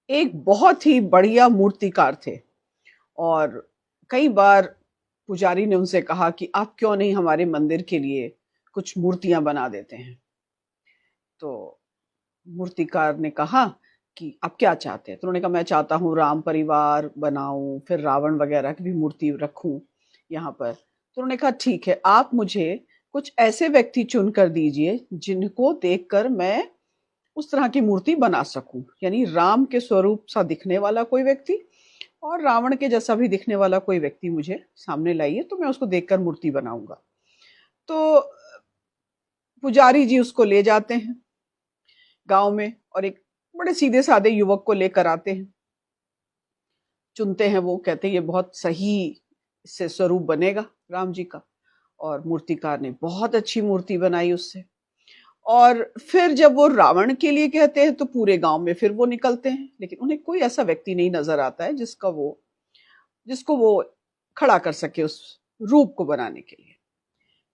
एक बहुत ही बढ़िया मूर्तिकार थे और कई बार पुजारी ने उनसे कहा कि आप क्यों नहीं हमारे मंदिर के लिए कुछ मूर्तियां बना देते हैं। तो मूर्तिकार ने कहा कि आप क्या चाहते हैं? तो उन्होंने कहा मैं चाहता हूँ राम परिवार बनाऊं, फिर रावण वगैरह की भी मूर्ति रखूं यहाँ पर। तो उन्होंने कहा ठीक है, आप मुझे कुछ ऐसे व्यक्ति चुन कर दीजिए जिनको देखकर मैं उस तरह की मूर्ति बना सकूं, यानी राम के स्वरूप सा दिखने वाला कोई व्यक्ति और रावण के जैसा भी दिखने वाला कोई व्यक्ति मुझे सामने लाइए, तो मैं उसको देखकर मूर्ति बनाऊंगा। तो पुजारी जी उसको ले जाते हैं गांव में और एक बड़े सीधे साधे युवक को लेकर आते हैं, चुनते हैं। वो कहते हैं ये बहुत सही इससे स्वरूप बनेगा राम जी का, और मूर्तिकार ने बहुत अच्छी मूर्ति बनाई उससे। और फिर जब वो रावण के लिए कहते हैं तो पूरे गांव में फिर वो निकलते हैं, लेकिन उन्हें कोई ऐसा व्यक्ति नहीं नजर आता है जिसको वो खड़ा कर सके उस रूप को बनाने के लिए।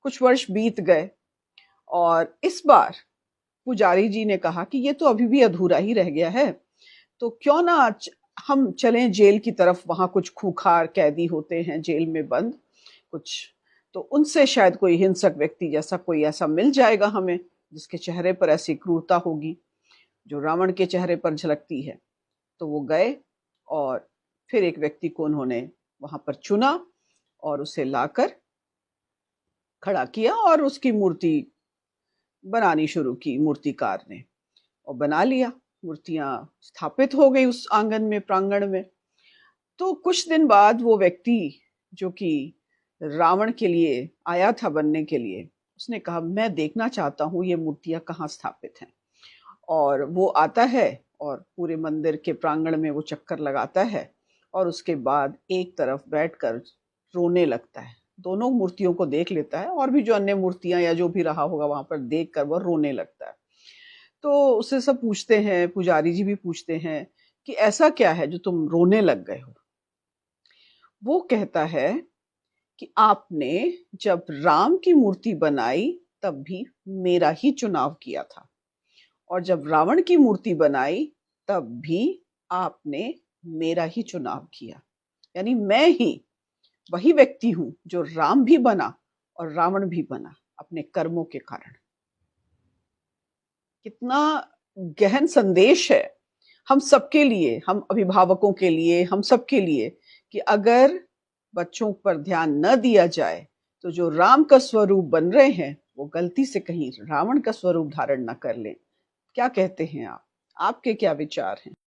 कुछ वर्ष बीत गए और इस बार पुजारी जी ने कहा कि ये तो अभी भी अधूरा ही रह गया है, तो क्यों ना हम चलें जेल की तरफ। वहां कुछ खूंखार कैदी होते हैं जेल में बंद कुछ, तो उनसे शायद कोई हिंसक व्यक्ति जैसा कोई ऐसा मिल जाएगा हमें जिसके चेहरे पर ऐसी क्रूरता होगी जो रावण के चेहरे पर झलकती है। तो वो गए और फिर एक व्यक्ति को उन्होंने वहां पर चुना और उसे लाकर खड़ा किया और उसकी मूर्ति बनानी शुरू की मूर्तिकार ने, और बना लिया। मूर्तियां स्थापित हो गई उस आंगन में, प्रांगण में। तो कुछ दिन बाद वो व्यक्ति जो कि रावण के लिए आया था बनने के लिए, उसने कहा मैं देखना चाहता हूँ ये मूर्तियां कहाँ स्थापित हैं। और वो आता है और पूरे मंदिर के प्रांगण में वो चक्कर लगाता है और उसके बाद एक तरफ बैठकर रोने लगता है। दोनों मूर्तियों को देख लेता है और भी जो अन्य मूर्तियां या जो भी रहा होगा वहां पर देख कर वह रोने लगता है। तो उससे सब पूछते हैं, पुजारी जी भी पूछते हैं कि ऐसा क्या है जो तुम रोने लग गए हो। वो कहता है कि आपने जब राम की मूर्ति बनाई तब भी मेरा ही चुनाव किया था, और जब रावण की मूर्ति बनाई तब भी आपने मेरा ही चुनाव किया। यानी मैं ही वही व्यक्ति हूं जो राम भी बना और रावण भी बना अपने कर्मों के कारण। कितना गहन संदेश है हम सबके लिए, हम अभिभावकों के लिए, हम सबके लिए, कि अगर बच्चों पर ध्यान न दिया जाए तो जो राम का स्वरूप बन रहे हैं वो गलती से कहीं रावण का स्वरूप धारण न कर लें। क्या कहते हैं आप? आपके क्या विचार हैं?